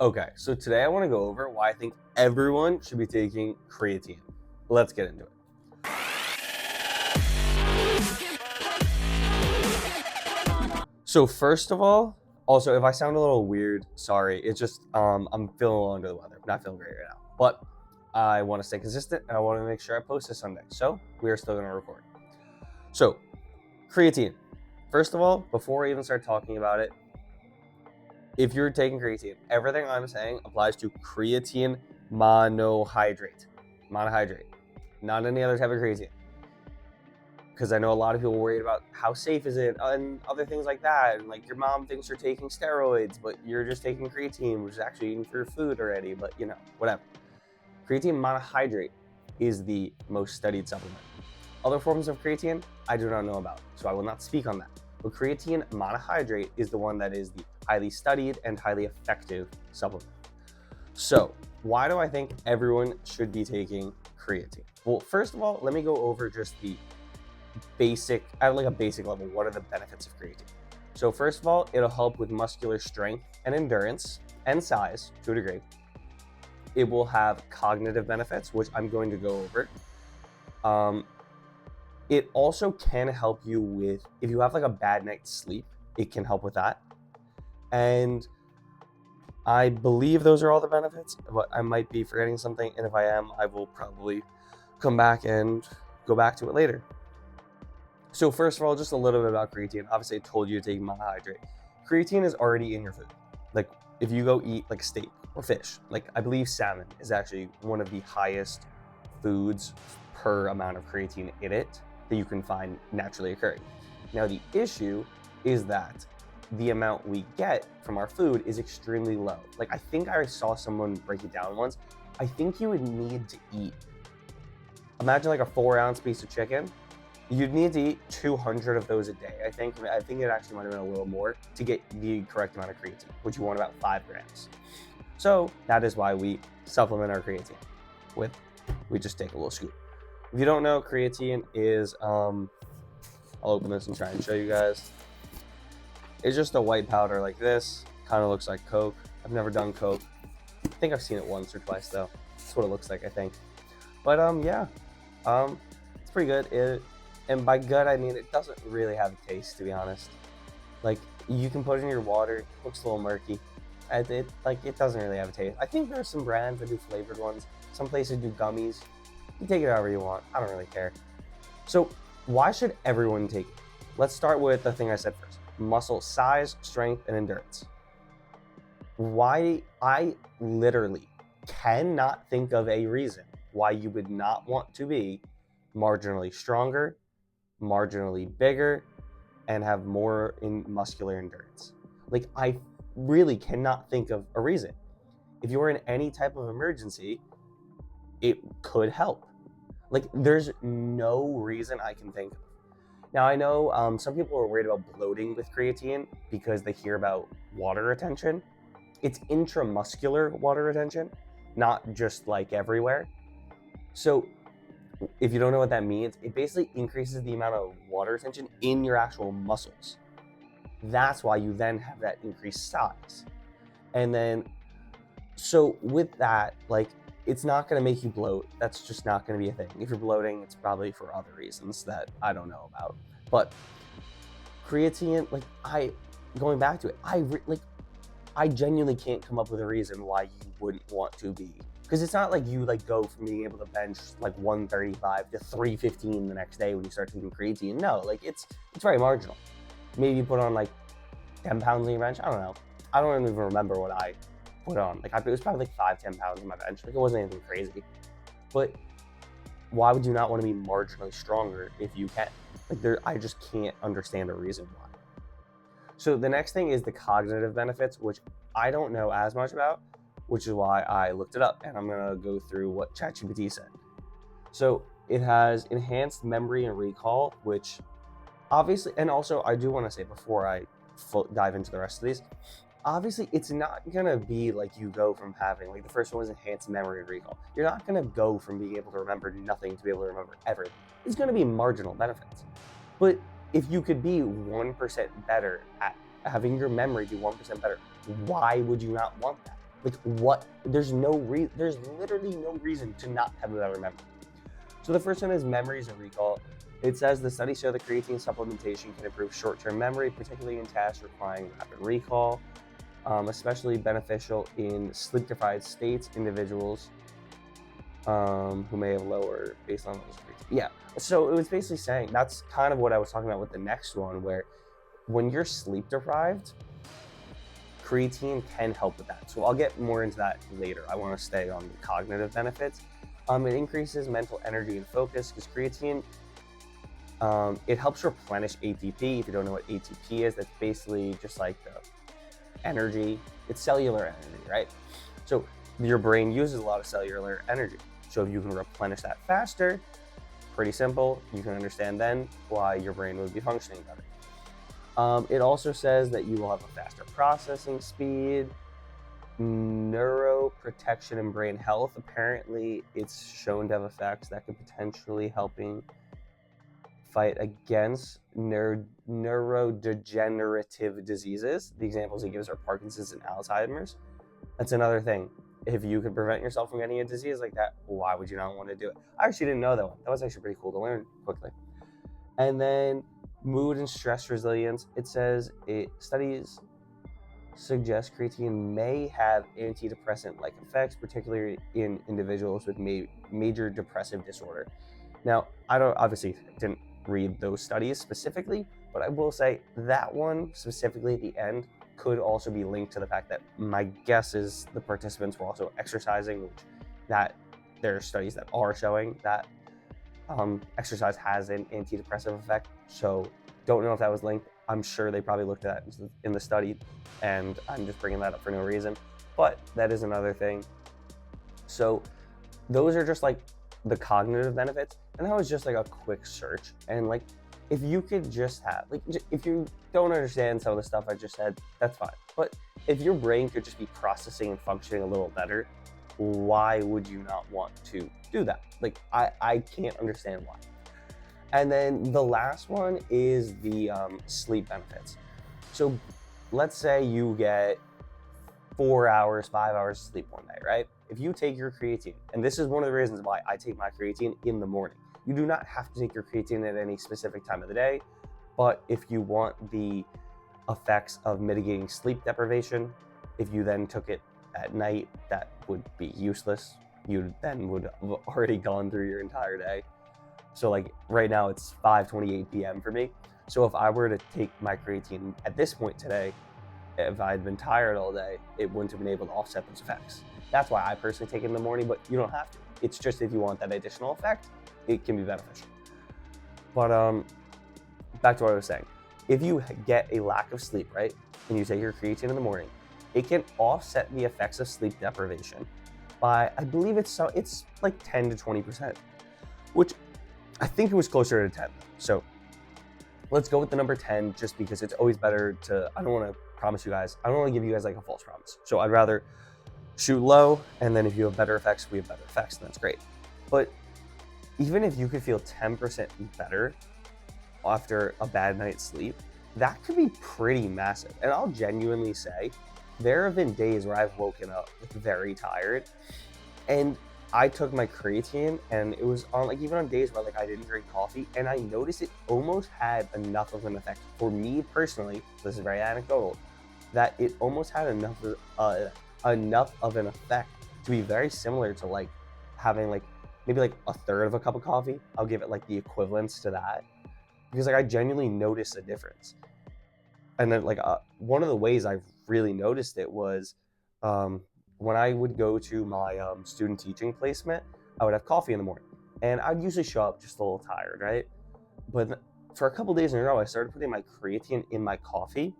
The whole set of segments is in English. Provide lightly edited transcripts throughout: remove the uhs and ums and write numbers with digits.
Okay, so today I want to go over why I think everyone should be taking creatine. Let's get into it. So first of all, also if I sound a little weird, sorry. It's just I'm feeling a little under the weather. I'm not feeling great right now. But I want to stay consistent and I want to make sure I post this Sunday. So we are still going to record. So creatine. First of all, before I even start talking about it, if you're taking creatine, everything I'm saying applies to creatine monohydrate. Monohydrate, not any other type of creatine. Because I know a lot of people are worried about how safe is it and other things like that. And like your mom thinks you're taking steroids, but you're just taking creatine, which is actually eating for your food already, but you know, whatever. Creatine monohydrate is the most studied supplement. Other forms of creatine, I do not know about, so I will not speak on that. But creatine monohydrate is the one that is the highly studied and highly effective supplement. So why do I think everyone should be taking creatine? Well, first of all, let me go over just the basic, at like a basic level, what are the benefits of creatine? So first of all, it'll help with muscular strength and endurance and size to a degree. It will have cognitive benefits, which I'm going to go over. It also can help you with, if you have like a bad night's sleep, it can help with that. And I believe those are all the benefits, but I might be forgetting something. And if I am, I will probably come back and go back to it later. So first of all, just a little bit about creatine. Obviously, I told you to take monohydrate. Creatine is already in your food. Like if you go eat like steak or fish, like I believe salmon is actually one of the highest foods per amount of creatine in it that you can find naturally occurring. Now the issue is that the amount we get from our food is extremely low. Like I think I saw someone break it down once. I think you would need to eat, imagine like a 4-ounce piece of chicken. You'd need to eat 200 of those a day. I think it actually might have been a little more to get the correct amount of creatine, which you want about 5 grams. So that is why we supplement our creatine with, we just take a little scoop. If you don't know, creatine is, I'll open this and try and show you guys. It's just a white powder like this. Kind of looks like Coke. I've never done Coke. I think I've seen it once or twice though. That's what it looks like, I think. But yeah, it's pretty good. And by good, I mean it doesn't really have a taste, to be honest. Like you can put it in your water. It looks a little murky. It doesn't really have a taste. I think there are some brands that do flavored ones. Some places do gummies. You take it however you want. I don't really care. So why should everyone take it? Let's start with the thing I said first. Muscle size, strength, and endurance. Why? I literally cannot think of a reason why you would not want to be marginally stronger, marginally bigger, and have more in muscular endurance. Like I really cannot think of a reason. If you're in any type of emergency, it could help. Like there's no reason I can think of. Now I know some people are worried about bloating with creatine because they hear about water retention. It's intramuscular water retention, not just like everywhere. So if you don't know what that means, it basically increases the amount of water retention in your actual muscles. That's why you then have that increased size. And then, so with that, like, it's not going to make you bloat. That's just not going to be a thing. If you're bloating, it's probably for other reasons that I don't know about. But creatine, going back to it, I genuinely can't come up with a reason why you wouldn't want to be. Because it's not like you go from being able to bench like 135 to 315 the next day when you start taking creatine. No, like it's very marginal. Maybe you put on like 10 pounds on your bench. I don't know. I don't even remember what I put on. Like it was probably like 5-10 pounds on my bench. Like it wasn't anything crazy. But why would you not want to be marginally stronger if you can? Like I just can't understand a reason why. So the next thing is the cognitive benefits, which I don't know as much about, which is why I looked it up, and I'm gonna go through what ChatGPT said. So it has enhanced memory and recall, which obviously, and also I do want to say before I dive into the rest of these, obviously it's not gonna be like you go from having, like the first one was enhanced memory and recall. You're not gonna go from being able to remember nothing to be able to remember everything. It's gonna be marginal benefits. But if you could be 1% better at having your memory be 1% better, why would you not want that? Like what? There's literally no reason to not have a better memory. So the first one is memories and recall. It says the studies show that creatine supplementation can improve short-term memory, particularly in tasks requiring rapid recall, especially beneficial in sleep-deprived states, individuals who may have lower baseline levels of creatine. Yeah, so it was basically saying, that's kind of what I was talking about with the next one, where when you're sleep-deprived, creatine can help with that. So I'll get more into that later. I want to stay on the cognitive benefits. It increases mental energy and focus because creatine, it helps replenish ATP. If you don't know what ATP is, that's basically just like the energy. It's cellular energy, right? So your brain uses a lot of cellular energy. So if you can replenish that faster, pretty simple, you can understand then why your brain would be functioning better. It also says that you will have a faster processing speed, neuroprotection and brain health. Apparently, it's shown to have effects that could potentially helping fight against neurodegenerative diseases. The examples he gives are Parkinson's and Alzheimer's. That's another thing. If you could prevent yourself from getting a disease like that, why would you not want to do it? I actually didn't know that one. That was actually pretty cool to learn quickly. And then mood and stress resilience. It says studies suggest creatine may have antidepressant-like effects, particularly in individuals with major depressive disorder. Now, I didn't read those studies specifically, but I will say that one specifically at the end could also be linked to the fact that my guess is the participants were also exercising, which that there are studies that are showing that exercise has an antidepressive effect. So don't know if that was linked. I'm sure they probably looked at that in the study, and I'm just bringing that up for no reason, but that is another thing. So those are just like the cognitive benefits, and that was just like a quick search. And like, if you could just have, like, if you don't understand some of the stuff I just said, that's fine. But if your brain could just be processing and functioning a little better, why would you not want to do that? Like, I can't understand why. And then the last one is the sleep benefits. So let's say you get 4 hours, 5 hours of sleep one night, right? If you take your creatine, and this is one of the reasons why I take my creatine in the morning. You do not have to take your creatine at any specific time of the day, but if you want the effects of mitigating sleep deprivation, if you then took it at night, that would be useless. You then would have already gone through your entire day. So like right now it's 5:28 p.m. for me. So if I were to take my creatine at this point today, if I had been tired all day, it wouldn't have been able to offset those effects. That's why I personally take it in the morning, but you don't have to. It's just if you want that additional effect, it can be beneficial. But back to what I was saying. If you get a lack of sleep, right, and you take your creatine in the morning, it can offset the effects of sleep deprivation by, I believe it's like 10 to 20%, which I think it was closer to 10. So let's go with the number 10 just because it's always better to, I don't want to promise you guys, I don't want to give you guys like a false promise. So I'd rather shoot low, and then if you have better effects, we have better effects, and that's great. But even if you could feel 10% better after a bad night's sleep, that could be pretty massive. And I'll genuinely say, there have been days where I've woken up very tired, and I took my creatine, and it was on like even on days where like I didn't drink coffee, and I noticed it almost had enough of an effect for me personally. This is very anecdotal, that it almost had enough of an effect to be very similar to like having like maybe like a third of a cup of coffee. I'll give it like the equivalence to that, because like I genuinely noticed a difference. And then like one of the ways I really noticed it was when I would go to my student teaching placement, I would have coffee in the morning, and I'd usually show up just a little tired, right? But for a couple days in a row, I started putting my creatine in my coffee,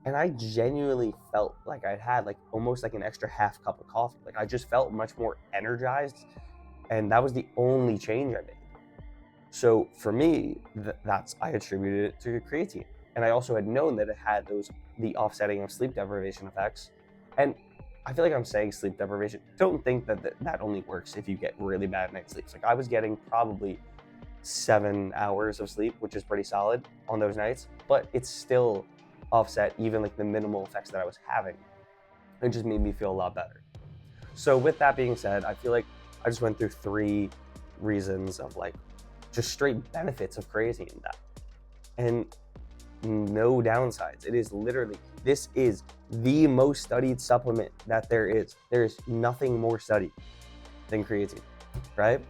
and I genuinely felt like I'd had like almost like an extra half cup of coffee. Like I just felt much more energized, and that was the only change I made. So for me, I attributed it to creatine. And I also had known that it had the offsetting of sleep deprivation effects. And I feel like I'm saying sleep deprivation. Don't think that only works if you get really bad night's sleep. Like I was getting probably 7 hours of sleep, which is pretty solid on those nights, but it's still offset even like the minimal effects that I was having. It just made me feel a lot better. So with that being said, I feel like I just went through 3 reasons of like just straight benefits of creatine in that. And no downsides. It is literally, this is the most studied supplement that there is. There is nothing more studied than creatine, right?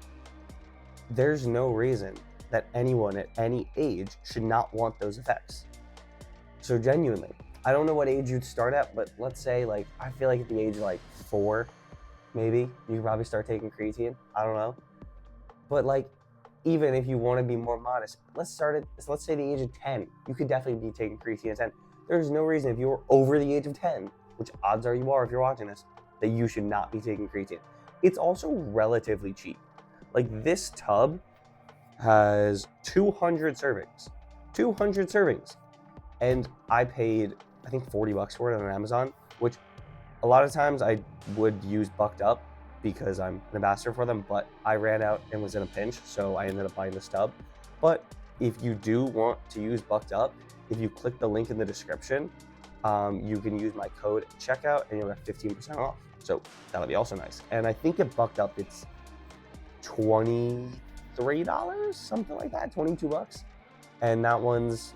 There's no reason that anyone at any age should not want those effects. So genuinely, I don't know what age you'd start at, but let's say like, I feel like at the age of like 4, maybe, you could probably start taking creatine. I don't know. But like, even if you want to be more modest, let's say the age of 10. You could definitely be taking creatine at 10. There's no reason if you're over the age of 10, which odds are you are if you're watching this, that you should not be taking creatine. It's also relatively cheap. Like this tub has 200 servings. 200 servings. And I paid, I think, $40 for it on Amazon, which a lot of times I would use BuckedUp because I'm an ambassador for them, but I ran out and was in a pinch, so I ended up buying the stub. But if you do want to use BuckedUp, if you click the link in the description, you can use my code at checkout and you'll get 15% off. So that'll be also nice. And I think at BuckedUp it's $23, something like that, $22. And that one's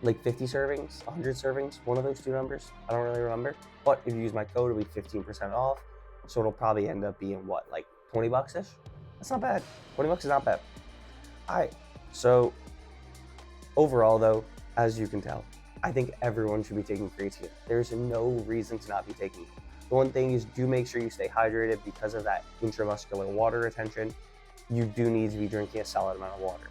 like 50 servings, 100 servings, one of those 2 numbers. I don't really remember. But if you use my code, it'll be 15% off. So it'll probably end up being what, like $20-ish? That's not bad. $20 is not bad. All right. So overall though, as you can tell, I think everyone should be taking creatine. There's no reason to not be taking it. The one thing is, do make sure you stay hydrated because of that intramuscular water retention. You do need to be drinking a solid amount of water.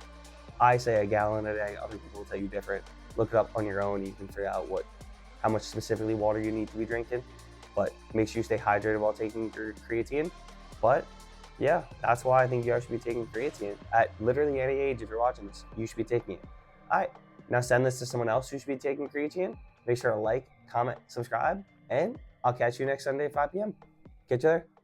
I say a gallon a day. Other people will tell you different. Look it up on your own. You can figure out how much specifically water you need to be drinking. But make sure you stay hydrated while taking your creatine. But yeah, that's why I think you guys should be taking creatine at literally any age. If you're watching this, you should be taking it. All right, now send this to someone else who should be taking creatine. Make sure to like, comment, subscribe, and I'll catch you next Sunday at 5 p.m. Catch you there.